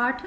8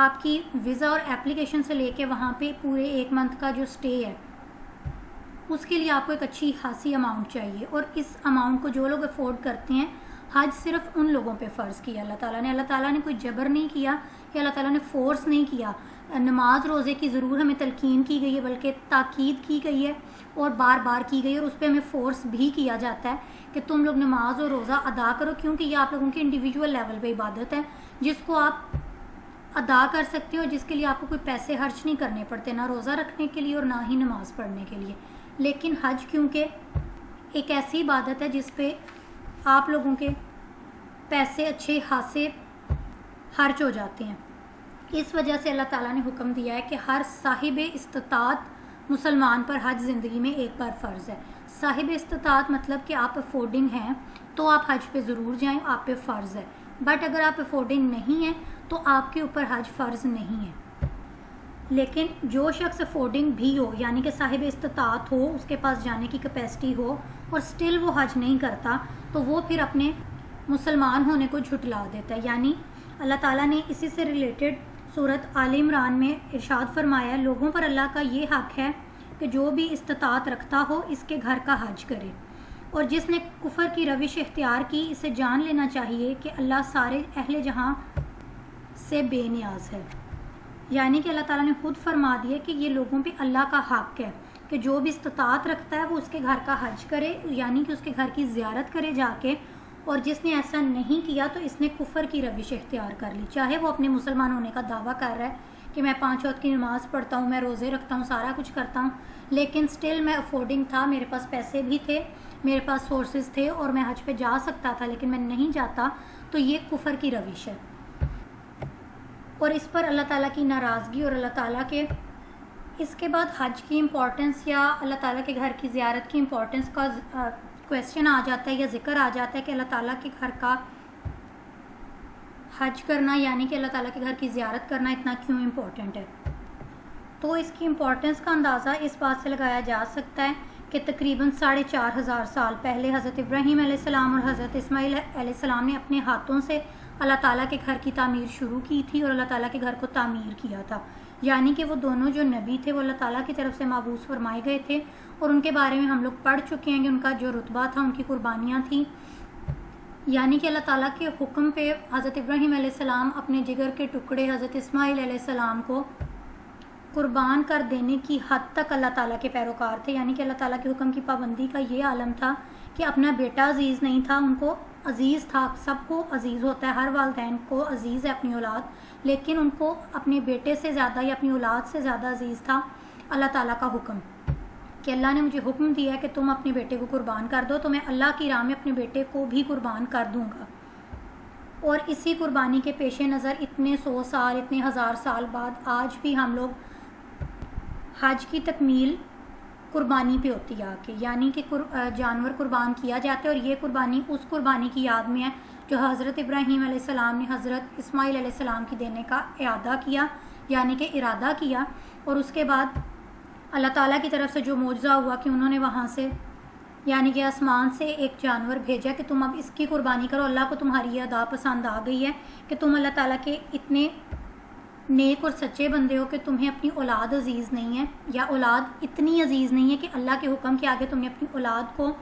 آپ کی ویزا اور اپلیکیشن سے لے کے وہاں پہ پورے 1 منتھ کا جو اسٹے ہے اس کے لیے آپ کو ایک اچھی خاصی اماؤنٹ چاہیے، اور اس اماؤنٹ کو جو لوگ افورڈ کرتے ہیں، حج صرف ان لوگوں پہ فرض کیا اللہ تعالیٰ نے کوئی جبر نہیں کیا یا اللہ تعالیٰ نے فورس نہیں کیا. نماز روزے کی ضرور ہمیں تلقین کی گئی ہے، بلکہ تاکید کی گئی ہے اور بار بار کی گئی ہے، اور اس پہ ہمیں فورس بھی کیا جاتا ہے کہ تم لوگ نماز اور روزہ ادا کرو، کیونکہ یہ آپ لوگوں کی انڈیویجول لیول پہ عبادت ہے جس کو آپ ادا کر سکتے ہو، جس کے لیے آپ کو کوئی پیسے خرچ نہیں کرنے پڑتے، نہ روزہ رکھنے کے لیے اور نہ ہی نماز پڑھنے کے لیے. لیکن حج کیونکہ ایک ایسی عبادت ہے جس پہ آپ لوگوں کے پیسے اچھے خاصے خرچ ہو جاتے ہیں، اس وجہ سے اللہ تعالیٰ نے حکم دیا ہے کہ ہر صاحب استطاعت مسلمان پر حج زندگی میں ایک بار فرض ہے. صاحب استطاعت مطلب کہ آپ افورڈنگ ہیں تو آپ حج پہ ضرور جائیں، آپ پہ فرض ہے. بٹ اگر آپ افورڈنگ نہیں ہیں تو آپ کے اوپر حج فرض نہیں ہے. لیکن جو شخص افورڈنگ بھی ہو، یعنی کہ صاحب استطاعت ہو، اس کے پاس جانے کی کیپیسٹی ہو اور سٹل وہ حج نہیں کرتا، تو وہ پھر اپنے مسلمان ہونے کو جھٹلا دیتا ہے. یعنی اللہ تعالیٰ نے اسی سے ریلیٹڈ سورۃ آل عمران میں ارشاد فرمایا، لوگوں پر اللہ کا یہ حق ہے کہ جو بھی استطاعت رکھتا ہو اس کے گھر کا حج کرے، اور جس نے کفر کی روش اختیار کی اسے جان لینا چاہیے کہ اللہ سارے اہل جہاں سے بے نیاز ہے. یعنی کہ اللہ تعالیٰ نے خود فرما دیا کہ یہ لوگوں پہ اللہ کا حق ہے کہ جو بھی استطاعت رکھتا ہے وہ اس کے گھر کا حج کرے، یعنی کہ اس کے گھر کی زیارت کرے جا کے، اور جس نے ایسا نہیں کیا تو اس نے کفر کی روش اختیار کر لی. چاہے وہ اپنے مسلمان ہونے کا دعویٰ کر رہا ہے کہ میں 5 وقت کی نماز پڑھتا ہوں، میں روزے رکھتا ہوں، سارا کچھ کرتا ہوں، لیکن سٹل میں افورڈنگ تھا، میرے پاس پیسے بھی تھے، میرے پاس سورسز تھے اور میں حج پہ جا سکتا تھا لیکن میں نہیں جاتا، تو یہ کفر کی روش ہے. اور اس پر اللہ تعالیٰ کی ناراضگی اور اللہ تعالیٰ کے اس کے بعد حج کی امپورٹنس یا اللہ تعالیٰ کے گھر کی زیارت کی امپورٹنس کا کویسچن آ جاتا ہے یا ذکر آ جاتا ہے کہ اللہ تعالیٰ کے گھر کا حج کرنا، یعنی کہ اللہ تعالیٰ کے گھر کی زیارت کرنا اتنا کیوں امپورٹنٹ ہے. تو اس کی امپورٹنس کا اندازہ اس بات سے لگایا جا سکتا ہے کہ تقریباً 4500 سال پہلے حضرت ابراہیم علیہ السلام اور حضرت اسماعیل علیہ السلام نے اپنے ہاتھوں سے اللہ تعالیٰ کے گھر کی تعمیر شروع کی تھی اور اللہ تعالیٰ کے گھر کو تعمیر کیا تھا. یعنی کہ وہ دونوں جو نبی تھے وہ اللہ تعالیٰ کی طرف سے مبعوث فرمائے گئے تھے، اور ان کے بارے میں ہم لوگ پڑھ چکے ہیں کہ ان کا جو رتبہ تھا، ان کی قربانیاں تھیں. یعنی کہ اللہ تعالیٰ کے حکم پہ حضرت ابراہیم علیہ السلام اپنے جگر کے ٹکڑے حضرت اسماعیل علیہ السلام کو قربان کر دینے کی حد تک اللہ تعالیٰ کے پیروکار تھے. یعنی کہ اللہ تعالیٰ کے حکم کی پابندی کا یہ عالم تھا کہ اپنا بیٹا عزیز نہیں تھا، ان کو عزیز تھا. سب کو عزیز ہوتا ہے، ہر والدین کو عزیز ہے اپنی اولاد، لیکن ان کو اپنے بیٹے سے زیادہ یا اپنی اولاد سے زیادہ عزیز تھا اللہ تعالیٰ کا حکم، کہ اللہ نے مجھے حکم دیا ہے کہ تم اپنے بیٹے کو قربان کر دو، تو میں اللہ کی راہ میں اپنے بیٹے کو بھی قربان کر دوں گا. اور اسی قربانی کے پیش نظر اتنے 100 سال اتنے 1000 سال بعد آج بھی ہم لوگ حج کی تکمیل قربانی پہ ہوتی ہے کہ یعنی کہ جانور قربان کیا جاتا ہے، اور یہ قربانی اس قربانی کی یاد میں ہے جو حضرت ابراہیم علیہ السلام نے حضرت اسماعیل علیہ السلام کی دینے کا اعادہ کیا، یعنی کہ ارادہ کیا. اور اس کے بعد اللہ تعالیٰ کی طرف سے جو معجزہ ہوا کہ انہوں نے وہاں سے یعنی کہ آسمان سے ایک جانور بھیجا کہ تم اب اس کی قربانی کرو، اللہ کو تمہاری یہ ادا پسند آ گئی ہے کہ تم اللہ تعالیٰ کے اتنے نیک اور سچے بندے ہو کہ تمہیں اپنی اولاد عزیز نہیں ہے، یا اولاد اتنی عزیز نہیں ہے کہ اللہ کے حکم کے آگے تم نے اپنی اولاد کو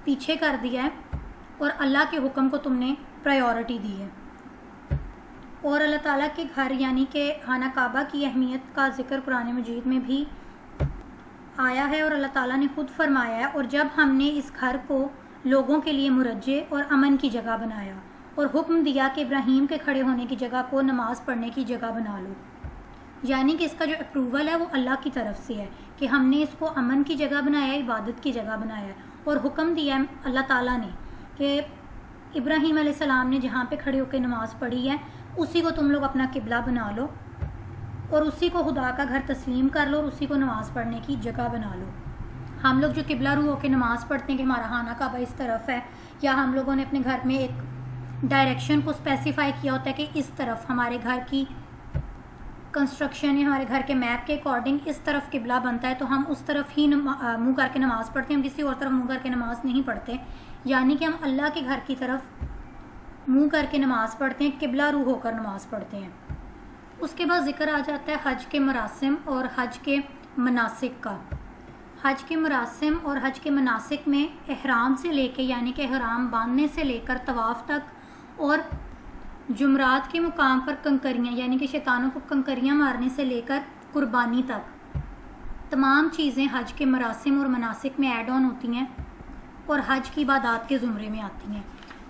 پیچھے کر دیا ہے اور اللہ کے حکم کو تم نے پرائیورٹی دی ہے. اور اللہ تعالیٰ کے گھر یعنی کہ خانہ کعبہ کی اہمیت کا ذکر قرآن مجید میں بھی آیا ہے، اور اللہ تعالیٰ نے خود فرمایا ہے، اور جب ہم نے اس گھر کو لوگوں کے لیے مرجع اور امن کی جگہ بنایا اور حکم دیا کہ ابراہیم کے کھڑے ہونے کی جگہ کو نماز پڑھنے کی جگہ بنا لو. یعنی کہ اس کا جو اپروول ہے وہ اللہ کی طرف سے ہے کہ ہم نے اس کو امن کی جگہ بنایا ہے، عبادت کی جگہ بنایا ہے، اور حکم دیا ہے اللہ تعالیٰ نے کہ ابراہیم علیہ السلام نے جہاں پہ کھڑے ہو کے نماز پڑھی ہے اسی کو تم لوگ اپنا قبلہ بنا لو اور اسی کو خدا کا گھر تسلیم کر لو اور اسی کو نماز پڑھنے کی جگہ بنا لو. ہم لوگ جو قبلہ رو ہو کے نماز پڑھتے ہیں کہ ہمارا خانہ کعبہ اس طرف ہے، یا ہم لوگوں نے اپنے گھر میں ایک ڈائریکشن کو اسپیسیفائی کیا ہوتا ہے کہ اس طرف ہمارے گھر کی کنسٹرکشن یا ہمارے گھر کے میپ کے اکارڈنگ اس طرف قبلہ بنتا ہے، تو ہم اس طرف ہی منہ کر کے نماز پڑھتے ہیں، ہم کسی اور طرف منہ کر کے نماز نہیں پڑھتے. یعنی کہ ہم اللہ کے گھر کی طرف منہ کر کے نماز پڑھتے ہیں، قبلہ رو ہو کر نماز پڑھتے ہیں۔ اس کے بعد ذکر آ جاتا ہے حج کے مراسم اور حج کے مناسک کا۔ حج کے مراسم اور حج کے مناسک میں احرام سے لے کے یعنی کہ احرام باندھنے سے لے کر طواف تک، اور جمرات کے مقام پر کنکریاں یعنی کہ شیطانوں کو کنکریاں مارنے سے لے کر قربانی تک، تمام چیزیں حج کے مراسم اور مناسک میں ایڈ آن ہوتی ہیں اور حج کی عبادات کے زمرے میں آتی ہیں۔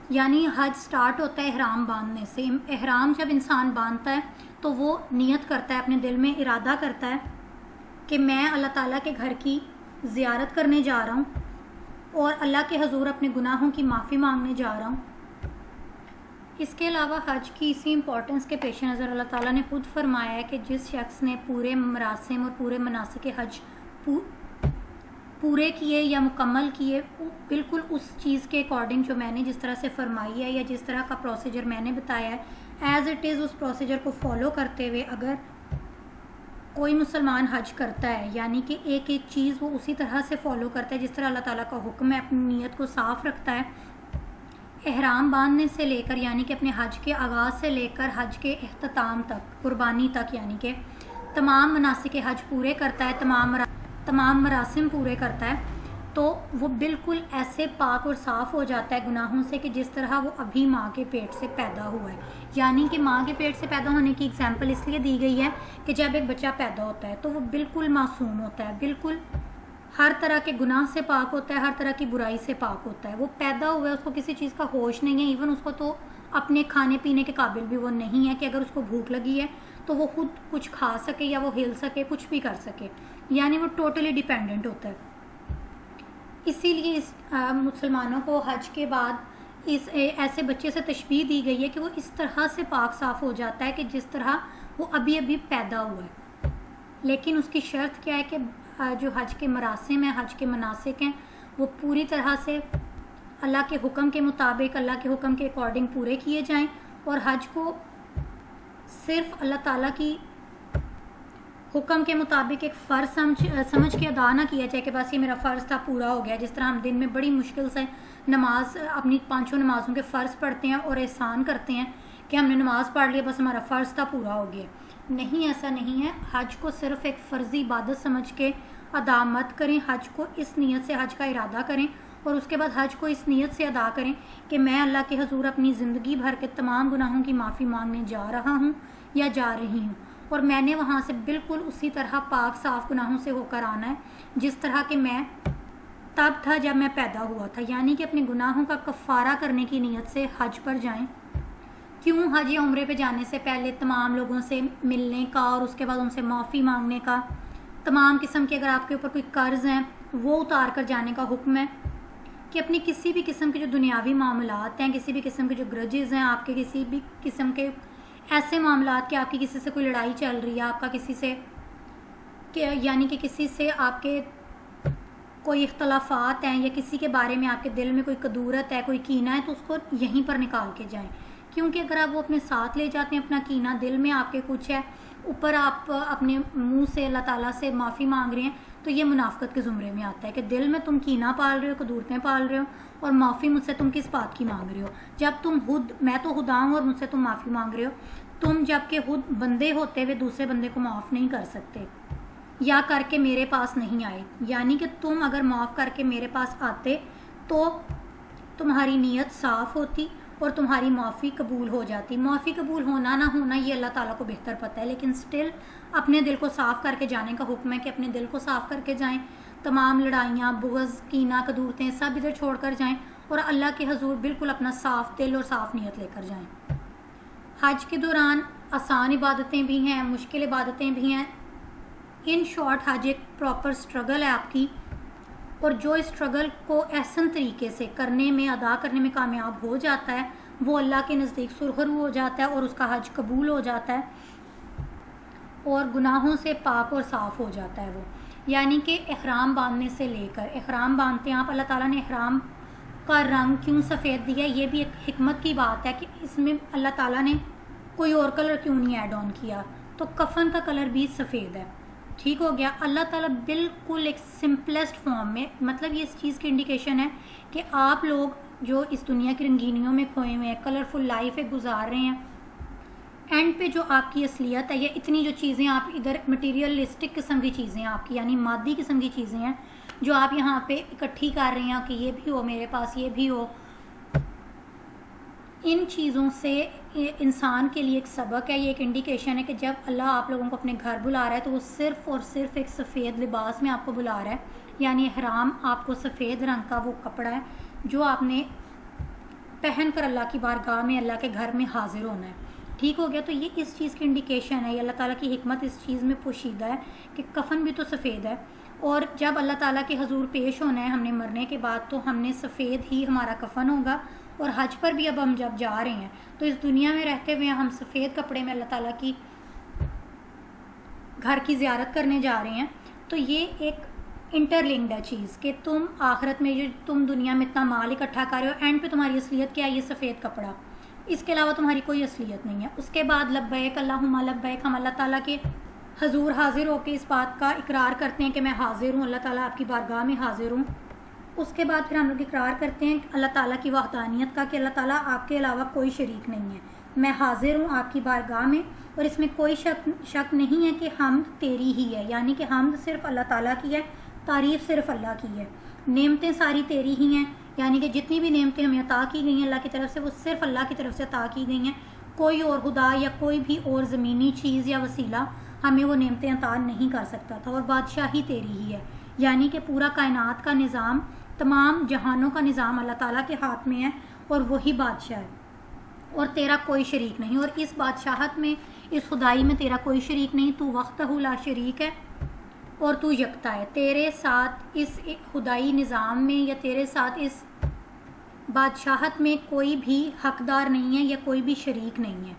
یعنی حج سٹارٹ ہوتا ہے احرام باندھنے سے۔ احرام جب انسان باندھتا ہے تو وہ نیت کرتا ہے، اپنے دل میں ارادہ کرتا ہے کہ میں اللہ تعالیٰ کے گھر کی زیارت کرنے جا رہا ہوں اور اللہ کے حضور اپنے گناہوں کی معافی مانگنے جا رہا ہوں۔ اس کے علاوہ حج کی اسی امپورٹنس کے پیش نظر اللہ تعالیٰ نے خود فرمایا ہے کہ جس شخص نے پورے مراسم اور پورے مناسک حج پورے کیے یا مکمل کیے، بالکل اس چیز کے اکارڈنگ جو میں نے جس طرح سے فرمائی ہے یا جس طرح کا پروسیجر میں نے بتایا ہے ایز اٹ از، اس پروسیجر کو فالو کرتے ہوئے اگر کوئی مسلمان حج کرتا ہے، یعنی کہ ایک ایک چیز وہ اسی طرح سے فالو کرتا ہے جس طرح اللہ تعالیٰ کا حکم ہے، اپنی نیت کو صاف رکھتا ہے، احرام باندھنے سے لے کر یعنی کہ اپنے حج کے آغاز سے لے کر حج کے اختتام تک، قربانی تک، یعنی کہ تمام مناسک حج پورے کرتا ہے، تمام مراسم پورے کرتا ہے، تو وہ بالکل ایسے پاک اور صاف ہو جاتا ہے گناہوں سے کہ جس طرح وہ ابھی ماں کے پیٹ سے پیدا ہوا ہے۔ یعنی کہ ماں کے پیٹ سے پیدا ہونے کی اگزامپل اس لیے دی گئی ہے کہ جب ایک بچہ پیدا ہوتا ہے تو وہ بالکل معصوم ہوتا ہے، بالکل ہر طرح کے گناہ سے پاک ہوتا ہے، ہر طرح کی برائی سے پاک ہوتا ہے۔ وہ پیدا ہوا ہے، اس کو کسی چیز کا ہوش نہیں ہے، ایون اس کو تو اپنے کھانے پینے کے قابل بھی وہ نہیں ہے کہ اگر اس کو بھوک لگی ہے تو وہ خود کچھ کھا سکے یا وہ ہل سکے، کچھ بھی کر سکے، یعنی وہ ٹوٹلی ڈیپینڈنٹ ہوتا ہے۔ اسی لیے مسلمانوں کو حج کے بعد اس ایسے بچے سے تشبیہ دی گئی ہے کہ وہ اس طرح سے پاک صاف ہو جاتا ہے کہ جس طرح وہ ابھی ابھی پیدا ہوا ہے۔ لیکن اس کی شرط کیا ہے کہ جو حج کے مراسم ہیں، حج کے مناسک ہیں، وہ پوری طرح سے اللہ کے حکم کے مطابق، اللہ کے حکم کے اکارڈنگ پورے کیے جائیں، اور حج کو صرف اللہ تعالیٰ کی حکم کے مطابق ایک فرض سمجھ کے ادا نہ کیا جائے کہ بس یہ میرا فرض تھا، پورا ہو گیا۔ جس طرح ہم دن میں بڑی مشکل سے نماز اپنی 5 نمازوں کے فرض پڑھتے ہیں اور احسان کرتے ہیں کہ ہم نے نماز پڑھ لیا، بس ہمارا فرض تھا، پورا ہو گیا۔ نہیں، ایسا نہیں ہے۔ حج کو صرف ایک فرضی عبادت سمجھ کے ادا مت کریں، حج کو اس نیت سے حج کا ارادہ کریں، اور اس کے بعد حج کو اس نیت سے ادا کریں کہ میں اللہ کے حضور اپنی زندگی بھر کے تمام گناہوں کی معافی مانگنے جا رہا ہوں یا جا رہی ہوں، اور میں نے وہاں سے بالکل اسی طرح پاک صاف گناہوں سے ہو کر آنا ہے جس طرح کہ میں تب تھا جب میں پیدا ہوا تھا۔ یعنی کہ اپنے گناہوں کا کفارہ کرنے کی نیت سے حج پر جائیں۔ کیوں؟ حج یا عمرے پہ جانے سے پہلے تمام لوگوں سے ملنے کا اور اس کے بعد ان سے معافی مانگنے کا، تمام قسم کے اگر آپ کے اوپر کوئی قرض ہیں وہ اتار کر جانے کا حکم ہے، کہ اپنی کسی بھی قسم کے جو دنیاوی معاملات ہیں، کسی بھی قسم کے جو گرجز ہیں، آپ کے کسی بھی قسم کے ایسے معاملات کہ آپ کی کسی سے کوئی لڑائی چل رہی ہے، آپ کا کسی سے یعنی کہ کسی سے آپ کے کوئی اختلافات ہیں یا کسی کے بارے میں آپ کے دل میں کوئی کدورت ہے، کوئی کینہ ہے، تو اس کو یہیں پر نکال کے جائیں۔ کیونکہ اگر آپ وہ اپنے ساتھ لے جاتے ہیں اپنا کینہ، دل میں آپ کے کچھ ہے، اوپر آپ اپنے منہ سے اللہ تعالیٰ سے معافی مانگ رہے ہیں، تو یہ منافقت کے زمرے میں آتا ہے کہ دل میں تم کینہ پال رہے ہو، کدورتیں پال رہے ہو، اور معافی مجھ سے تم کس بات کی مانگ رہے ہو؟ جب تم میں تو خدا ہوں اور مجھ سے تم معافی مانگ رہے ہو، تم جب کہ خود بندے ہوتے ہوئے دوسرے بندے کو معاف نہیں کر سکتے یا کر کے میرے پاس نہیں آئے، یعنی کہ تم اگر معاف کر کے میرے پاس آتے تو تمہاری نیت صاف ہوتی اور تمہاری معافی قبول ہو جاتی۔ معافی قبول ہونا نہ ہونا یہ اللہ تعالیٰ کو بہتر پتہ ہے، لیکن سٹل اپنے دل کو صاف کر کے جانے کا حکم ہے کہ اپنے دل کو صاف کر کے جائیں، تمام لڑائیاں، بغض، کینہ، کدورتیں سب ادھر چھوڑ کر جائیں، اور اللہ کے حضور بالکل اپنا صاف دل اور صاف نیت لے کر جائیں۔ حج کے دوران آسان عبادتیں بھی ہیں، مشکل عبادتیں بھی ہیں۔ ان شارٹ حج ایک پراپر سٹرگل ہے آپ کی، اور جو اسٹرگل کو احسن طریقے سے کرنے میں، ادا کرنے میں کامیاب ہو جاتا ہے، وہ اللہ کے نزدیک سرخرو ہو جاتا ہے اور اس کا حج قبول ہو جاتا ہے اور گناہوں سے پاک اور صاف ہو جاتا ہے وہ۔ یعنی کہ احرام باندھنے سے لے کر، احرام باندھتے ہیں آپ، اللہ تعالیٰ نے احرام کا رنگ کیوں سفید دیا ہے، یہ بھی ایک حکمت کی بات ہے کہ اس میں اللہ تعالیٰ نے کوئی اور کلر کیوں نہیں ایڈ آن کیا، تو کفن کا کلر بھی سفید ہے۔ ٹھیک ہو گیا۔ اللہ تعالیٰ بالکل ایک سمپلسٹ فارم میں، مطلب یہ اس چیز کی انڈیکیشن ہے کہ آپ لوگ جو اس دنیا کی رنگینیوں میں کھوئے ہوئے ہیں، کلرفل لائف ایک گزار رہے ہیں، اینڈ پہ جو آپ کی اصلیت ہے، یا اتنی جو چیزیں آپ ادھر مٹیریلسٹک قسم کی چیزیں آپ کی یعنی مادی قسم کی چیزیں ہیں جو آپ یہاں پہ اکٹھی کر رہے ہیں کہ یہ بھی ہو میرے پاس، یہ بھی ہو، ان چیزوں سے انسان کے لیے ایک سبق ہے، یہ ایک انڈیکیشن ہے کہ جب اللہ آپ لوگوں کو اپنے گھر بلا رہا ہے تو وہ صرف اور صرف ایک سفید لباس میں آپ کو بلا رہا ہے، یعنی احرام آپ کو سفید رنگ کا وہ کپڑا ہے جو آپ نے پہن کر اللہ کی بارگاہ میں اللہ کے گھر میں حاضر ہونا ہے. ٹھیک ہو گیا؟ تو یہ اس چیز کی انڈیکیشن ہے، یہ اللہ تعالیٰ کی حکمت اس چیز میں پوشیدہ ہے کہ کفن بھی تو سفید ہے، اور جب اللہ تعالیٰ کے حضور پیش ہونا ہے ہم نے مرنے کے بعد تو ہم نے سفید ہی ہمارا کفن ہوگا. اور حج پر بھی اب ہم جب جا رہے ہیں تو اس دنیا میں رہتے ہوئے ہم سفید کپڑے میں اللہ تعالیٰ کی گھر کی زیارت کرنے جا رہے ہیں. تو یہ ایک انٹر لنکڈ ہے چیز کہ تم آخرت میں جو تم دنیا میں اتنا مال اکٹھا کر رہے ہو، اینڈ پہ تمہاری اصلیت کیا ہے؟ یہ سفید کپڑا، اس کے علاوہ تمہاری کوئی اصلیت نہیں ہے. اس کے بعد لبیک اللہم لبیک، ہم اللہ تعالیٰ کے حضور حاضر ہو کے اس بات کا اقرار کرتے ہیں کہ میں حاضر ہوں، اللہ تعالیٰ آپ کی بارگاہ میں حاضر ہوں. اس کے بعد پھر ہم لوگ اقرار کرتے ہیں اللہ تعالیٰ کی وحدانیت کا کہ اللہ تعالیٰ آپ کے علاوہ کوئی شریک نہیں ہے، میں حاضر ہوں آپ کی بارگاہ میں، اور اس میں کوئی شک نہیں ہے کہ حمد تیری ہی ہے، یعنی کہ حمد صرف اللہ تعالیٰ کی ہے، تعریف صرف اللہ کی ہے، نعمتیں ساری تیری ہی ہیں، یعنی کہ جتنی بھی نعمتیں ہمیں عطا کی گئی ہیں اللہ کی طرف سے وہ صرف اللہ کی طرف سے عطا کی گئی ہیں. کوئی اور خدا یا کوئی بھی اور زمینی چیز یا وسیلہ ہمیں وہ نعمتیں عطا نہیں کر سکتا تھا. اور بادشاہی تیری ہی ہے، یعنی کہ پورا کائنات کا نظام، تمام جہانوں کا نظام اللہ تعالیٰ کے ہاتھ میں ہے اور وہی بادشاہ ہے، اور تیرا کوئی شریک نہیں. اور اس بادشاہت میں، اس خدائی میں تیرا کوئی شریک نہیں، تو وحدہ لا شریک ہے اور تو یکتا ہے. تیرے ساتھ اس خدائی نظام میں یا تیرے ساتھ اس بادشاہت میں کوئی بھی حقدار نہیں ہے یا کوئی بھی شریک نہیں ہے.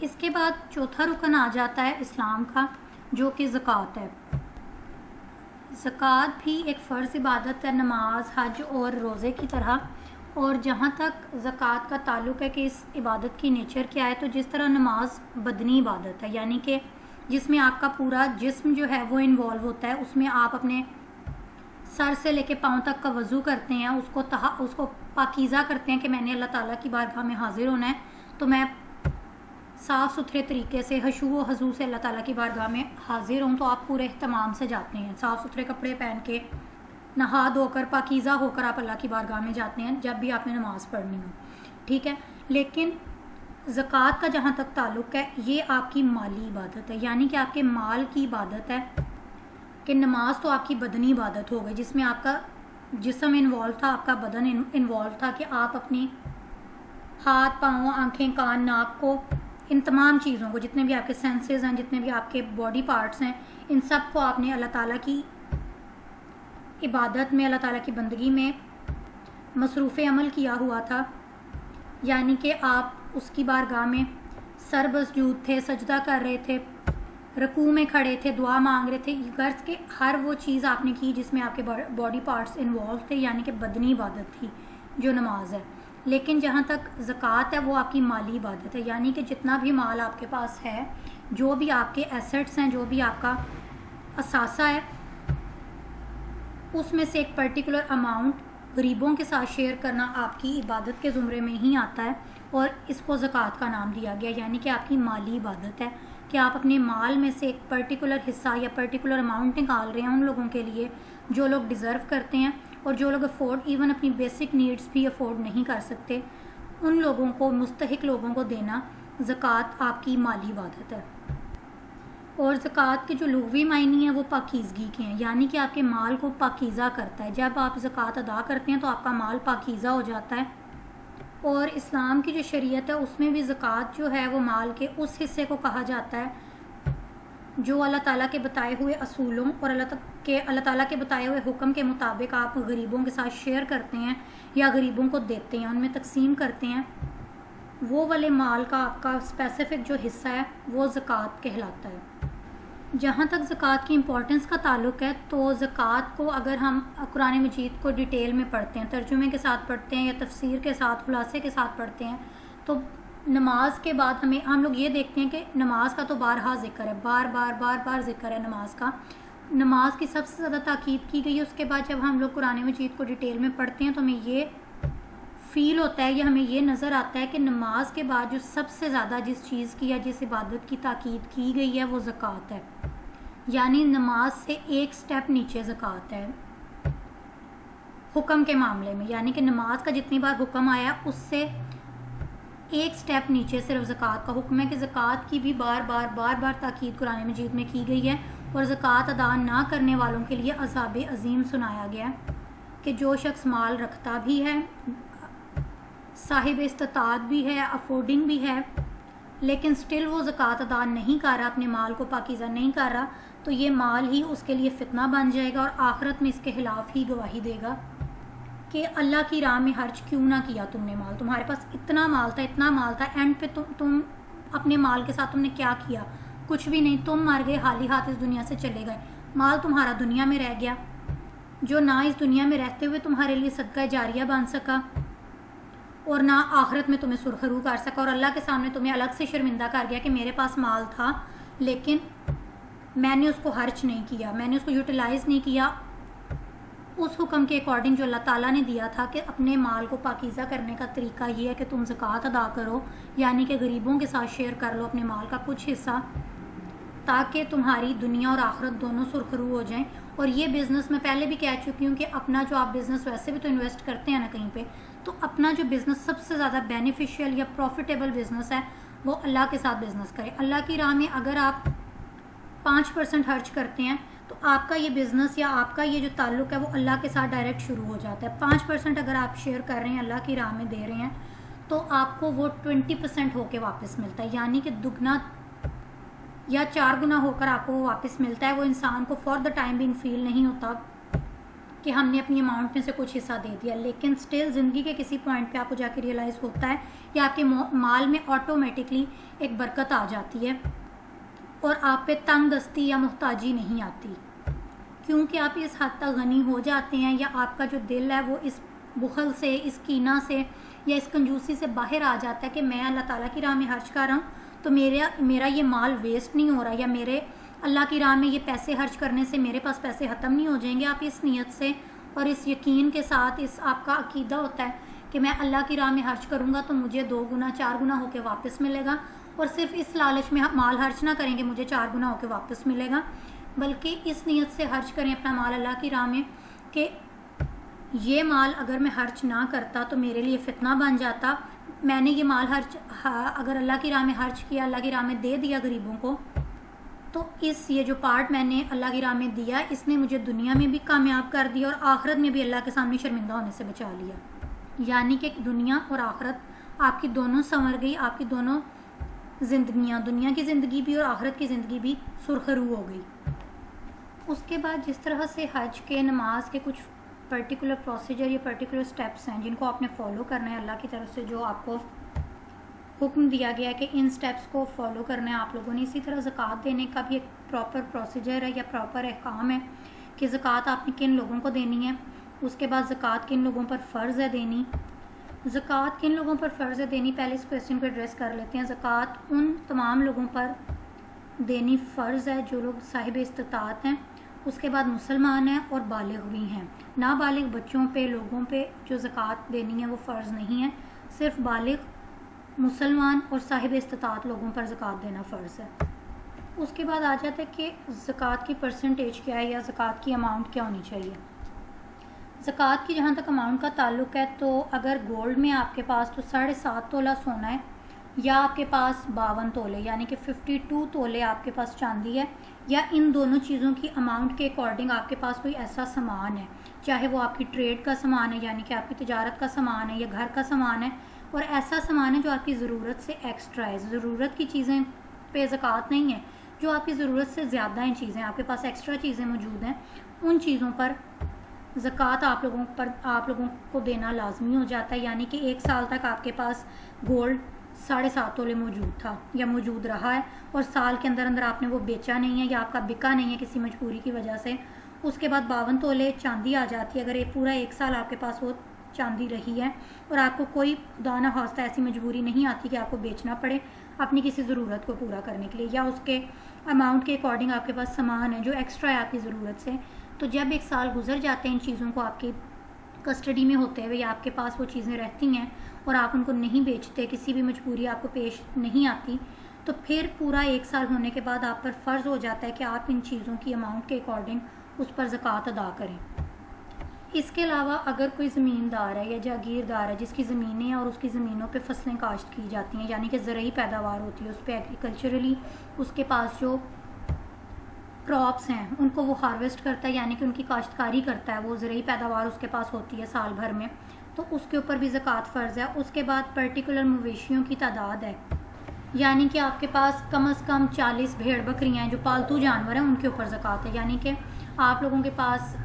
اس کے بعد چوتھا رکن آ جاتا ہے اسلام کا، جو کہ زکوٰۃ ہے. زکوٰۃ بھی ایک فرض عبادت ہے نماز، حج اور روزے کی طرح. اور جہاں تک زکوٰۃ کا تعلق ہے کہ اس عبادت کی نیچر کیا ہے، تو جس طرح نماز بدنی عبادت ہے، یعنی کہ جس میں آپ کا پورا جسم جو ہے وہ انوالو ہوتا ہے، اس میں آپ اپنے سر سے لے کے پاؤں تک کا وضو کرتے ہیں، اس کو پاکیزہ کرتے ہیں کہ میں نے اللہ تعالیٰ کی بارگاہ میں حاضر ہونا ہے، تو میں صاف ستھرے طریقے سے خشوع و خضوع سے اللہ تعالیٰ کی بارگاہ میں حاضر ہوں. تو آپ پورے اہتمام سے جاتے ہیں، صاف ستھرے کپڑے پہن کے، نہا دھو کر، پاکیزہ ہو کر آپ اللہ کی بارگاہ میں جاتے ہیں جب بھی آپ نے نماز پڑھنی ہو. ٹھیک ہے؟ لیکن زکوٰۃ کا جہاں تک تعلق ہے، یہ آپ کی مالی عبادت ہے، یعنی کہ آپ کے مال کی عبادت ہے. کہ نماز تو آپ کی بدنی عبادت ہو گئی جس میں آپ کا جسم انوالو تھا، آپ کا بدن انوالو تھا کہ آپ اپنی ہاتھ، پاؤں، آنکھیں، کان، ناک کو، ان تمام چیزوں کو، جتنے بھی آپ کے سینسز ہیں، جتنے بھی آپ کے باڈی پارٹس ہیں، ان سب کو آپ نے اللہ تعالیٰ کی عبادت میں، اللہ تعالیٰ کی بندگی میں مصروف عمل کیا ہوا تھا. یعنی کہ آپ اس کی بارگاہ میں سر مسجود تھے، سجدہ کر رہے تھے، رکوع میں کھڑے تھے، دعا مانگ رہے تھے. غرض کہ ہر وہ چیز آپ نے کی جس میں آپ کے باڈی پارٹس انوالو تھے، یعنی کہ بدنی عبادت تھی جو نماز ہے. لیکن جہاں تک زکوٰۃ ہے وہ آپ کی مالی عبادت ہے، یعنی کہ جتنا بھی مال آپ کے پاس ہے، جو بھی آپ کے ایسٹس ہیں، جو بھی آپ کا اثاثہ ہے، اس میں سے ایک پرٹیکولر اماؤنٹ غریبوں کے ساتھ شیئر کرنا آپ کی عبادت کے زمرے میں ہی آتا ہے، اور اس کو زکوٰۃ کا نام دیا گیا. یعنی کہ آپ کی مالی عبادت ہے کہ آپ اپنے مال میں سے ایک پرٹیکولر حصہ یا پرٹیکولر اماؤنٹ نکال رہے ہیں ان لوگوں کے لیے جو لوگ ڈیزرو کرتے ہیں، اور جو لوگ افورڈ ایون اپنی بیسک نیڈز بھی افورڈ نہیں کر سکتے، ان لوگوں کو، مستحق لوگوں کو دینا زکوٰۃ آپ کی مالی عبادت ہے. اور زکوٰۃ کے جو لغوی معنی ہیں وہ پاکیزگی کے ہیں، یعنی کہ آپ کے مال کو پاکیزہ کرتا ہے. جب آپ زکوٰۃ ادا کرتے ہیں تو آپ کا مال پاکیزہ ہو جاتا ہے. اور اسلام کی جو شریعت ہے اس میں بھی زکوٰۃ جو ہے وہ مال کے اس حصے کو کہا جاتا ہے جو اللہ تعالیٰ کے بتائے ہوئے اصولوں اور اللہ تعالیٰ کے بتائے ہوئے حکم کے مطابق آپ غریبوں کے ساتھ شیئر کرتے ہیں یا غریبوں کو دیتے ہیں، ان میں تقسیم کرتے ہیں. وہ والے مال کا آپ کا اسپیسیفک جو حصہ ہے وہ زکوٰۃ کہلاتا ہے. جہاں تک زکوٰۃ کی امپورٹنس کا تعلق ہے، تو زکوٰۃ کو اگر ہم قرآن مجید کو ڈیٹیل میں پڑھتے ہیں، ترجمے کے ساتھ پڑھتے ہیں یا تفسیر کے ساتھ، خلاصے کے ساتھ پڑھتے ہیں، تو نماز کے بعد ہم لوگ یہ دیکھتے ہیں کہ نماز کا تو بارہا ذکر ہے، بار ذکر ہے نماز کا. نماز کی سب سے زیادہ تاکید کی گئی ہے. اس کے بعد جب ہم لوگ قرآن مجید کو ڈیٹیل میں پڑھتے ہیں تو ہمیں یہ فیل ہوتا ہے یا ہمیں یہ نظر آتا ہے کہ نماز کے بعد جو سب سے زیادہ جس چیز کی یا جس عبادت کی تاکید کی گئی ہے وہ زکوٰۃ ہے. یعنی نماز سے ایک سٹیپ نیچے زکوٰۃ ہے حکم کے معاملے میں. یعنی کہ نماز کا جتنی بار حکم آیا اس سے ایک سٹیپ نیچے صرف زکوٰۃ کا حکم ہے کہ زکوٰۃ کی بھی بار بار تاکید قرآن مجید میں کی گئی ہے. اور زکوٰۃ ادا نہ کرنے والوں کے لیے عذاب عظیم سنایا گیا ہے کہ جو شخص مال رکھتا بھی ہے، صاحب استطاعت بھی ہے، افورڈنگ بھی ہے، لیکن سٹل وہ زکوٰۃ ادا نہیں کر رہا، اپنے مال کو پاکیزہ نہیں کر رہا، تو یہ مال ہی اس کے لیے فتنہ بن جائے گا اور آخرت میں اس کے خلاف ہی گواہی دے گا کہ اللہ کی راہ میں خرچ کیوں نہ کیا تم نے مال. تمہارے پاس اتنا مال تھا، اینڈ پہ تم اپنے مال کے ساتھ تم نے کیا کیا؟ کچھ بھی نہیں. تم مر گئے، خالی ہاتھ اس دنیا سے چلے گئے، مال تمہارا دنیا میں رہ گیا جو نہ اس دنیا میں رہتے ہوئے تمہارے لیے صدقہ جاریہ بن سکا اور نہ آخرت میں تمہیں سرخرو کر سکا، اور اللہ کے سامنے تمہیں الگ سے شرمندہ کر گیا کہ میرے پاس مال تھا لیکن میں نے اس کو خرچ نہیں کیا، میں نے اس کو یوٹیلائز نہیں کیا اس حکم کے اکارڈنگ جو اللہ تعالیٰ نے دیا تھا کہ اپنے مال کو پاکیزہ کرنے کا طریقہ یہ ہے کہ تم زکوٰۃ ادا کرو، یعنی کہ غریبوں کے ساتھ شیئر کر لو اپنے مال کا کچھ حصہ تاکہ تمہاری دنیا اور آخرت دونوں سرخرو ہو جائیں. اور یہ بزنس میں پہلے بھی کہہ چکی ہوں کہ اپنا جو آپ بزنس ویسے بھی تو انویسٹ کرتے ہیں نا کہیں پہ، تو اپنا جو بزنس سب سے زیادہ بینیفیشیل یا پروفیٹیبل بزنس ہے وہ اللہ کے ساتھ بزنس کریں. اللہ کی راہ میں اگر آپ 5% خرچ کرتے ہیں تو آپ کا یہ بزنس یا آپ کا یہ جو تعلق ہے وہ اللہ کے ساتھ ڈائریکٹ شروع ہو جاتا ہے. 5% اگر آپ شیئر کر رہے ہیں اللہ کی راہ میں دے رہے ہیں تو آپ کو وہ 20% ہو کے واپس ملتا ہے، یعنی کہ دگنا یا 4 گنا ہو کر آپ کو وہ واپس ملتا ہے. وہ انسان کو فار دا ٹائم بینگ فیل نہیں ہوتا کہ ہم نے اپنی اماؤنٹ میں سے کچھ حصہ دے دیا، لیکن سٹل زندگی کے کسی پوائنٹ پہ آپ کو جا کے ریئلائز ہوتا ہے کہ آپ کے مال میں آٹومیٹکلی ایک برکت آ جاتی ہے اور آپ پہ تنگ دستی یا محتاجی نہیں آتی، کیونکہ آپ اس حد تک غنی ہو جاتے ہیں یا آپ کا جو دل ہے وہ اس بخل سے، اس کینہ سے یا اس کنجوسی سے باہر آ جاتا ہے کہ میں اللہ تعالیٰ کی راہ میں خرچ کر رہا ہوں تو میرا یہ مال ویسٹ نہیں ہو رہا، یا میرے اللہ کی راہ میں یہ پیسے خرچ کرنے سے میرے پاس پیسے ختم نہیں ہو جائیں گے. آپ اس نیت سے اور اس یقین کے ساتھ آپ کا عقیدہ ہوتا ہے کہ میں اللہ کی راہ میں خرچ کروں گا تو مجھے 2 گنا 4 گنا ہو کے واپس ملے گا، اور صرف اس لالچ میں مال خرچ نہ کریں گے مجھے 4 گنا ہو کے واپس ملے گا، بلکہ اس نیت سے خرچ کریں اپنا مال اللہ کی راہ میں کہ یہ مال اگر میں خرچ نہ کرتا تو میرے لیے فتنہ بن جاتا. میں نے یہ مال اگر اللہ کی راہ میں خرچ کیا، اللہ کی راہ میں دے دیا غریبوں کو، تو یہ جو پارٹ میں نے اللہ کی راہ میں دیا اس نے مجھے دنیا میں بھی کامیاب کر دیا اور آخرت میں بھی اللہ کے سامنے شرمندہ ہونے سے بچا لیا. یعنی کہ دنیا اور آخرت آپ کی دونوں سنور گئی، آپ کی دونوں زندگیاں، دنیا کی زندگی بھی اور آخرت کی زندگی بھی سرخرو ہو گئی. اس کے بعد جس طرح سے حج کے، نماز کے کچھ پرٹیکولر پروسیجر یا پرٹیکولر سٹیپس ہیں جن کو آپ نے فالو کرنا ہے، اللہ کی طرف سے جو آپ کو حکم دیا گیا ہے کہ ان سٹیپس کو فالو کرنا ہے آپ لوگوں نے. اسی طرح زکوٰۃ دینے کا بھی ایک پراپر پروسیجر ہے یا پراپر احکام ہے کہ زکوٰۃ آپ نے کن لوگوں کو دینی ہے. اس کے بعد زکوٰۃ کن لوگوں پر فرض ہے دینی. زکوٰۃ کن لوگوں پر فرض ہے دینی، پہلے اس کویسچن کو ایڈریس کر لیتے ہیں. زکوٰۃ ان تمام لوگوں پر دینی فرض ہے جو لوگ صاحب استطاعت ہیں، اس کے بعد مسلمان ہیں اور بالغ بھی ہیں. نابالغ بچوں پہ، لوگوں پہ جو زکوٰۃ دینی ہے وہ فرض نہیں ہے، صرف بالغ، مسلمان اور صاحب استطاعت لوگوں پر زکوٰۃ دینا فرض ہے. اس کے بعد آ جاتا ہے کہ زکوٰۃ کی پرسنٹیج کیا ہے یا زکوٰۃ کی اماؤنٹ کیا ہونی چاہیے. زکوٰۃ کی جہاں تک اماؤنٹ کا تعلق ہے تو اگر گولڈ میں آپ کے پاس تو 7.5 تولہ سونا ہے، یا آپ کے پاس 52 تولے یعنی کہ 52 تولے آپ کے پاس چاندی ہے، یا ان دونوں چیزوں کی اماؤنٹ کے اکارڈنگ آپ کے پاس کوئی ایسا سامان ہے، چاہے وہ آپ کی ٹریڈ کا سامان ہے یعنی کہ آپ کی تجارت کا سامان ہے یا گھر کا سامان ہے، اور ایسا سامان ہے جو آپ کی ضرورت سے ایکسٹرا ہے. ضرورت کی چیزیں پہ زکوٰۃ نہیں ہے، جو آپ کی ضرورت سے زیادہ ہیں چیزیں، آپ کے پاس ایکسٹرا چیزیں موجود ہیں، ان چیزوں پر زکوٰۃ آپ لوگوں کو دینا لازمی ہو جاتا ہے. یعنی کہ 1 سال تک آپ کے پاس گولڈ 7.5 تولے موجود تھا یا موجود رہا ہے، اور سال کے اندر آپ نے وہ بیچا نہیں ہے یا آپ کا بکا نہیں ہے کسی مجبوری کی وجہ سے. اس کے بعد 52 تولے چاندی آ جاتی ہے اگر پورا 1 سال آپ کے پاس وہ چاندی رہی ہے اور آپ کو کوئی خدا نہ خواستہ ایسی مجبوری نہیں آتی کہ آپ کو بیچنا پڑے اپنی کسی ضرورت کو پورا کرنے کے لیے، یا اس کے اماؤنٹ کے اکارڈنگ آپ کے پاس سامان ہے جو ایکسٹرا ہے آپ کی ضرورت سے. تو جب 1 سال گزر جاتے ہیں ان چیزوں کو آپ کی کسٹڈی میں ہوتے ہوئے آپ کے پاس وہ چیزیں رہتی ہیں اور آپ ان کو نہیں بیچتے, کسی بھی مجبوری آپ کو پیش نہیں آتی, تو پھر پورا 1 سال ہونے کے بعد آپ پر فرض ہو جاتا ہے کہ آپ ان چیزوں کی اماؤنٹ کے اکارڈنگ اس پر زکوٰۃ ادا کریں. اس کے علاوہ اگر کوئی زمیندار ہے یا جاگیردار ہے جس کی زمینیں ہیں اور اس کی زمینوں پہ فصلیں کاشت کی جاتی ہیں, یعنی کہ زرعی پیداوار ہوتی ہے, اس پہ ایگریکلچرلی اس کے پاس جو کراپس ہیں ان کو وہ ہارویسٹ کرتا ہے, یعنی کہ ان کی کاشتکاری کرتا ہے, وہ زرعی پیداوار اس کے پاس ہوتی ہے سال بھر میں, تو اس کے اوپر بھی زکوٰۃ فرض ہے. اس کے بعد پرٹیکولر مویشیوں کی تعداد ہے, یعنی کہ آپ کے پاس کم از کم 40 بھیڑ بکریاں ہیں جو پالتو جانور ہیں, ان کے اوپر زکوٰۃ ہے. یعنی کہ آپ لوگوں کے پاس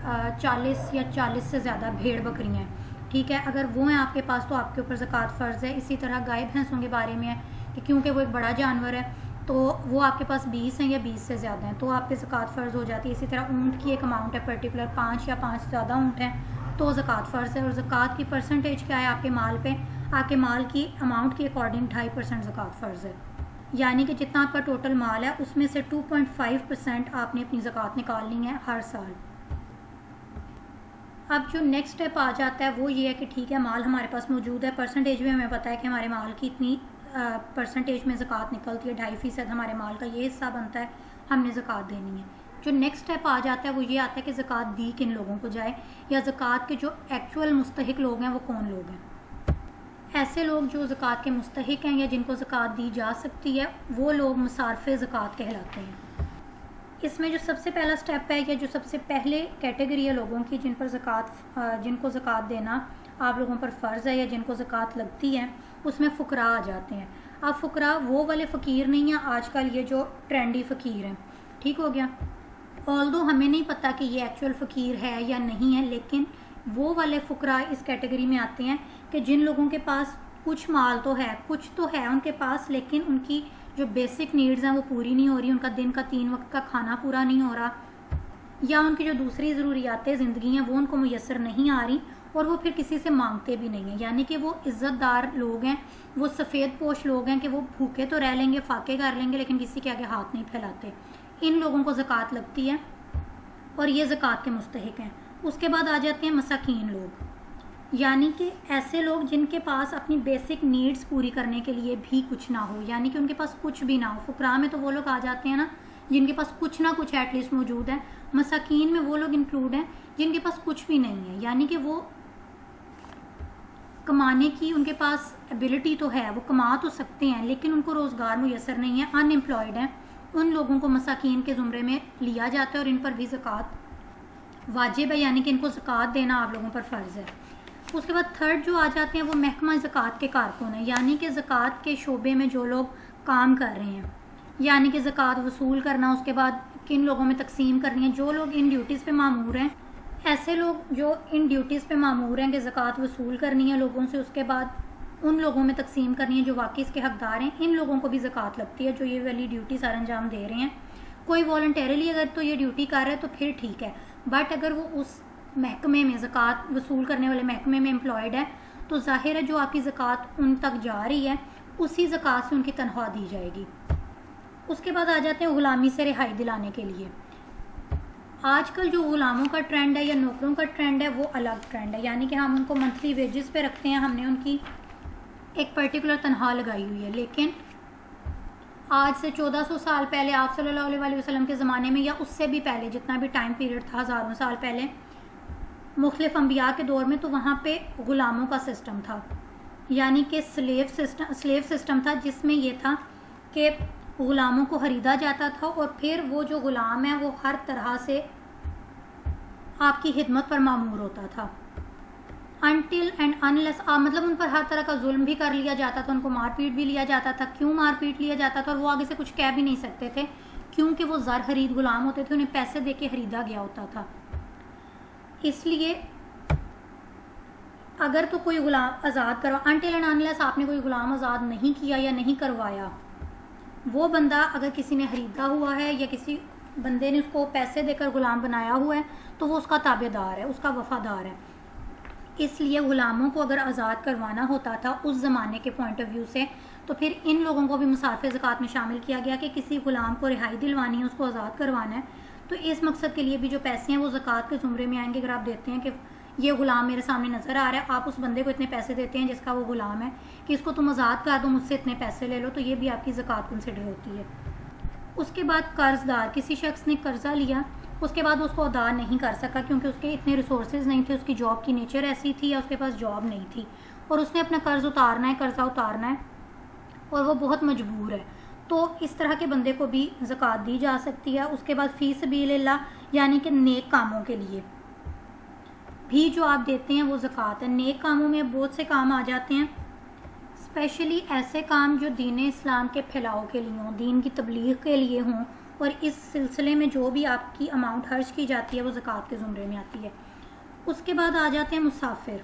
40 یا 40 سے زیادہ بھیڑ بکریاں ہیں, ٹھیک ہے, اگر وہ ہیں آپ کے پاس تو آپ کے اوپر زکوٰۃ فرض ہے. اسی طرح گائے بھینسوں کے بارے میں ہے کہ کیونکہ وہ ایک بڑا جانور ہے تو وہ آپ کے پاس 20 ہیں یا 20 سے زیادہ ہیں تو آپ پہ زکوٰۃ فرض ہو جاتی ہے. اسی طرح اونٹ کی ایک اماؤنٹ ہے پرٹیکولر, 5 یا 5 سے زیادہ اونٹ ہیں تو زکوٰۃ فرض ہے. اور زکوٰۃ کی پرسنٹیج کیا ہے آپ کے مال پہ, آپ کے مال کی اماؤنٹ کے اکارڈنگ 2.5% زکوٰۃ فرض ہے. یعنی کہ جتنا آپ کا ٹوٹل مال ہے اس میں سے 2.5% آپ نے اپنی زکوٰۃ نکالنی ہے ہر سال. اب جو نیکسٹ اسٹیپ آ جاتا ہے وہ یہ ہے کہ ٹھیک ہے مال ہمارے پاس موجود ہے, پرسنٹیج بھی ہمیں پتہ ہے کہ ہمارے مال کی اتنی پرسنٹیج میں زکوٰۃ نکلتی ہے, 2.5% ہمارے مال کا یہ حصہ بنتا ہے, ہم نے زکوٰۃ دینی ہے. جو نیکسٹ اسٹیپ آ جاتا ہے وہ یہ آتا ہے کہ زکوٰۃ دی کن لوگوں کو جائے, یا زکوٰۃ کے جو ایکچوئل مستحق لوگ ہیں وہ کون لوگ ہیں. ایسے لوگ جو زکوٰۃ کے مستحق ہیں یا جن کو زکوٰۃ دی جا سکتی ہے وہ لوگ مصارف زکوٰۃ کہلاتے ہیں. اس میں جو سب سے پہلا سٹیپ ہے یا جو سب سے پہلے کیٹیگری ہے لوگوں کی جن کو زکوٰۃ دینا آپ لوگوں پر فرض ہے یا جن کو زکوٰۃ لگتی ہے, اس میں فقراء آ جاتے ہیں. اب فقراء وہ والے فقیر نہیں ہیں آج کل یہ جو ٹرینڈی فقیر ہیں, ٹھیک ہو گیا, آلدو ہمیں نہیں پتہ کہ یہ ایکچوئل فقیر ہے یا نہیں ہے, لیکن وہ والے فقراء اس کیٹیگری میں آتے ہیں کہ جن لوگوں کے پاس کچھ مال تو ہے, کچھ تو ہے ان کے پاس, لیکن ان کی جو بیسک نیڈز ہیں وہ پوری نہیں ہو رہی, ان کا دن کا 3 وقت کا کھانا پورا نہیں ہو رہا, یا ان کی جو دوسری ضروریات زندگی ہیں وہ ان کو میسر نہیں آ رہی, اور وہ پھر کسی سے مانگتے بھی نہیں ہیں. یعنی کہ وہ عزت دار لوگ ہیں, وہ سفید پوش لوگ ہیں کہ وہ بھوکے تو رہ لیں گے, فاقے کر لیں گے, لیکن کسی کے آگے ہاتھ نہیں پھیلاتے. ان لوگوں کو زکوٰۃ لگتی ہے اور یہ زکوٰۃ کے مستحق ہیں. اس کے بعد آ جاتے ہیں مساکین لوگ, یعنی کہ ایسے لوگ جن کے پاس اپنی بیسک نیڈز پوری کرنے کے لیے بھی کچھ نہ ہو, یعنی کہ ان کے پاس کچھ بھی نہ ہو. فقراء میں تو وہ لوگ آ جاتے ہیں نا جن کے پاس کچھ نہ کچھ ایٹ لیسٹ موجود ہے. مساکین میں وہ لوگ انکلوڈ ہیں جن کے پاس کچھ بھی نہیں ہے, یعنی کہ وہ کمانے کی ان کے پاس ایبلٹی تو ہے, وہ کما تو سکتے ہیں لیکن ان کو روزگار میسر نہیں ہے, ان امپلائڈ ہیں. ان لوگوں کو مساکین کے زمرے میں لیا جاتا ہے اور ان پر بھی زکوٰۃ واجب ہے, یعنی کہ ان کو زکوٰۃ دینا آپ لوگوں پر فرض ہے. اس کے بعد تھرڈ جو آ جاتے ہیں وہ محکمہ زکوٰۃ کے کارکن ہیں, یعنی کہ زکوٰۃ کے شعبے میں جو لوگ کام کر رہے ہیں, یعنی کہ زکوٰۃ وصول کرنا, اس کے بعد کن لوگوں میں تقسیم کرنی ہے, جو لوگ ان ڈیوٹیز پہ مامور ہیں. ایسے لوگ جو ان ڈیوٹیز پہ مامور ہیں کہ زکوٰۃ وصول کرنی ہے لوگوں سے, اس کے بعد ان لوگوں میں تقسیم کرنی ہے جو واقعی اس کے حقدار ہیں, ان لوگوں کو بھی زکوٰۃ لگتی ہے جو یہ والی ڈیوٹی سر انجام دے رہے ہیں. کوئی والنٹیرلی اگر تو یہ ڈیوٹی کر رہا ہے تو پھر ٹھیک ہے, بٹ اگر وہ اس محکمے میں زکوٰۃ وصول کرنے والے محکمے میں امپلائڈ ہے تو ظاہر ہے جو آپ کی زکوٰۃ ان تک جا رہی ہے اسی زکوٰۃ سے ان کی تنخواہ دی جائے گی. اس کے بعد آ جاتے ہیں غلامی سے رہائی دلانے کے لیے. آج کل جو غلاموں کا ٹرینڈ ہے یا نوکروں کا ٹرینڈ ہے وہ الگ ٹرینڈ ہے, یعنی کہ ہم ان کو منتھلی ویجز پہ رکھتے ہیں, ہم نے ان کی ایک پرٹیکولر تنخواہ لگائی ہوئی ہے. لیکن آج سے 1400 سال پہلے آپ صلی اللہ علیہ وسلم کے زمانے میں یا اس سے بھی پہلے جتنا بھی ٹائم پیریڈ تھا ہزاروں سال پہلے مختلف انبیاء کے دور میں, تو وہاں پہ غلاموں کا سسٹم تھا, یعنی کہ سلیو سسٹم تھا جس میں یہ تھا کہ غلاموں کو خریدا جاتا تھا اور پھر وہ جو غلام ہے وہ ہر طرح سے آپ کی خدمت پر مامور ہوتا تھا انٹل اینڈ انلیس, مطلب ان پر ہر طرح کا ظلم بھی کر لیا جاتا تھا, ان کو مار پیٹ بھی لیا جاتا تھا. کیوں مار پیٹ لیا جاتا تھا اور وہ آگے سے کچھ کہہ بھی نہیں سکتے تھے کیونکہ وہ زر خرید غلام ہوتے تھے, انہیں پیسے دے کے خریدا گیا ہوتا تھا. اس لیے اگر تو کوئی غلام آزاد کروا, انٹل اینڈ انلیس آپ نے کوئی غلام آزاد نہیں کیا یا نہیں کروایا, وہ بندہ اگر کسی نے خریدا ہوا ہے یا کسی بندے نے اس کو پیسے دے کر غلام بنایا ہوا ہے تو وہ اس کا تابع دار ہے, اس کا وفادار ہے. اس لیے غلاموں کو اگر آزاد کروانا ہوتا تھا اس زمانے کے پوائنٹ آف ویو سے تو پھر ان لوگوں کو بھی مصارف زکوٰۃ میں شامل کیا گیا کہ کسی غلام کو رہائی دلوانی ہے, اس کو آزاد کروانا ہے, تو اس مقصد کے لیے بھی جو پیسے ہیں وہ زکوٰۃ کے زمرے میں آئیں گے. اگر آپ دیتے ہیں کہ یہ غلام میرے سامنے نظر آ رہا ہے, آپ اس بندے کو اتنے پیسے دیتے ہیں جس کا وہ غلام ہے کہ اس کو تم آزاد کر دو, مجھ سے اتنے پیسے لے لو, تو یہ بھی آپ کی زکوٰۃ کنسیڈر ہوتی ہے. اس کے بعد قرض دار, کسی شخص نے قرضہ لیا, اس کے بعد اس کو ادا نہیں کر سکا کیونکہ اس کے اتنے ریسورسز نہیں تھے, اس کی جاب کی نیچر ایسی تھی یا اس کے پاس جاب نہیں تھی, اور اس نے اپنا قرض اتارنا ہے, قرضہ اتارنا ہے, اور وہ بہت مجبور ہے, تو اس طرح کے بندے کو بھی زکوٰۃ دی جا سکتی ہے. اس کے بعد فی سبیل اللہ یعنی کہ نیک کاموں کے لیے بھی جو آپ دیتے ہیں وہ زکوٰۃ ہے. نیک کاموں میں بہت سے کام آ جاتے ہیں, اسپیشلی ایسے کام جو دین اسلام کے پھیلاؤ کے لیے ہوں, دین کی تبلیغ کے لیے ہوں, اور اس سلسلے میں جو بھی آپ کی اماؤنٹ خرچ کی جاتی ہے وہ زکوٰۃ کے زمرے میں آتی ہے. اس کے بعد آ جاتے ہیں مسافر.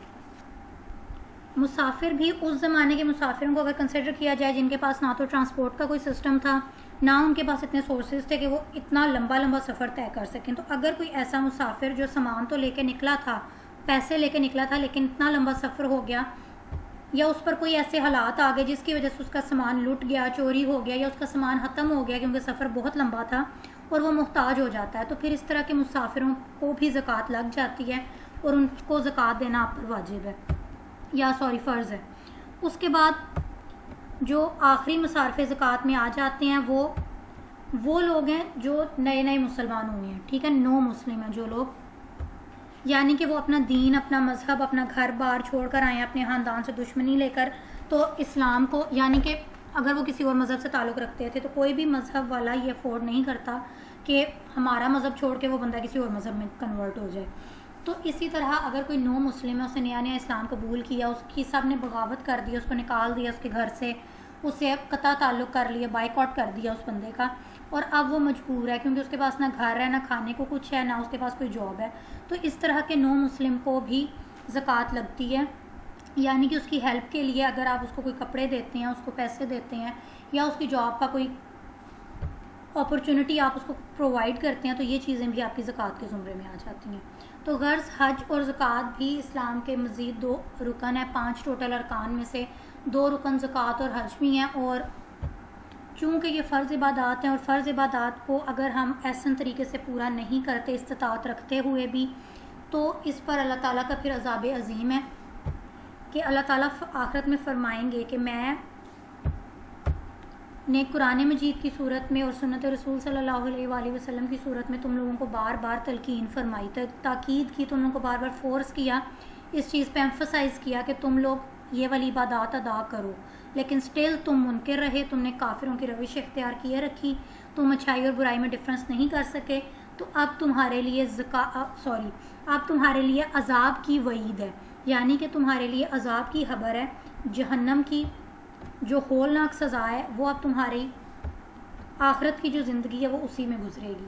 مسافر بھی اس زمانے کے مسافروں کو اگر کنسیڈر کیا جائے جن کے پاس نہ تو ٹرانسپورٹ کا کوئی سسٹم تھا, نہ ان کے پاس اتنے سورسز تھے کہ وہ اتنا لمبا سفر طے کر سکیں, تو اگر کوئی ایسا مسافر جو سامان تو لے کے نکلا تھا, پیسے لے کے نکلا تھا, لیکن اتنا لمبا سفر ہو گیا یا اس پر کوئی ایسے حالات آ گئے جس کی وجہ سے اس کا سامان لٹ گیا, چوری ہو گیا, یا اس کا سامان ختم ہو گیا کیونکہ سفر بہت لمبا تھا اور وہ محتاج ہو جاتا ہے, تو پھر اس طرح کے مسافروں کو بھی زکوٰۃ لگ جاتی ہے اور ان کو زکوٰۃ دینا آپ پر واجب ہے یا فرض ہے. اس کے بعد جو آخری مصارف زکوٰۃ میں آ جاتے ہیں وہ لوگ ہیں جو نئے مسلمان ہوئے ہیں, ٹھیک ہے, نو مسلم ہیں جو لوگ, یعنی کہ وہ اپنا دین, اپنا مذہب, اپنا گھر بار چھوڑ کر آئے ہیں, اپنے خاندان سے دشمنی لے کر, تو اسلام کو, یعنی کہ اگر وہ کسی اور مذہب سے تعلق رکھتے تھے تو کوئی بھی مذہب والا یہ افورڈ نہیں کرتا کہ ہمارا مذہب چھوڑ کے وہ بندہ کسی اور مذہب میں کنورٹ ہو جائے. تو اسی طرح اگر کوئی نو مسلم ہے, اس نے نیا اسلام قبول کیا, اس کی سب نے بغاوت کر دی, اس کو نکال دیا اس کے گھر سے, اس سے قطع تعلق کر لیا, بائیکاٹ کر دیا اس بندے کا, اور اب وہ مجبور ہے کیونکہ اس کے پاس نہ گھر ہے, نہ کھانے کو کچھ ہے, نہ اس کے پاس کوئی جاب ہے, تو اس طرح کے نو مسلم کو بھی زکوٰۃ لگتی ہے. یعنی کہ اس کی ہیلپ کے لیے اگر آپ اس کو کوئی کپڑے دیتے ہیں, اس کو پیسے دیتے ہیں, یا اس کی جاب کا کوئی اپرچونٹی آپ اس کو پرووائڈ کرتے ہیں, تو یہ چیزیں بھی آپ کی زکوٰۃ کے زمرے میں آ جاتی ہیں. تو غرض حج اور زکوٰۃ بھی اسلام کے مزید 2 رکن ہیں, 5 ٹوٹل ارکان میں سے 2 رکن زکوٰۃ اور حج بھی ہیں, اور چونکہ یہ فرض عبادات ہیں اور فرض عبادات کو اگر ہم احسن طریقے سے پورا نہیں کرتے استطاعت رکھتے ہوئے بھی, تو اس پر اللہ تعالیٰ کا پھر عذاب عظیم ہے کہ اللہ تعالیٰ آخرت میں فرمائیں گے کہ میں نے قرآن مجید کی صورت میں اور سنت رسول صلی اللہ علیہ وآلہ وسلم کی صورت میں تم لوگوں کو بار بار تلقین فرمائی, تاکید کی, تم لوگوں کو بار بار فورس کیا, اس چیز پہ ایمفسائز کیا کہ تم لوگ یہ والی عبادات ادا کرو, لیکن سٹل تم منکر رہے, تم نے کافروں کی روش اختیار کیے رکھی, تم اچھائی اور برائی میں ڈفرنس نہیں کر سکے, تو اب تمہارے لیے اب تمہارے لیے عذاب کی وعید ہے, یعنی کہ تمہارے لیے عذاب کی خبر ہے, جہنم کی جو ہولناک سزا ہے وہ اب تمہاری آخرت کی جو زندگی ہے وہ اسی میں گزرے گی.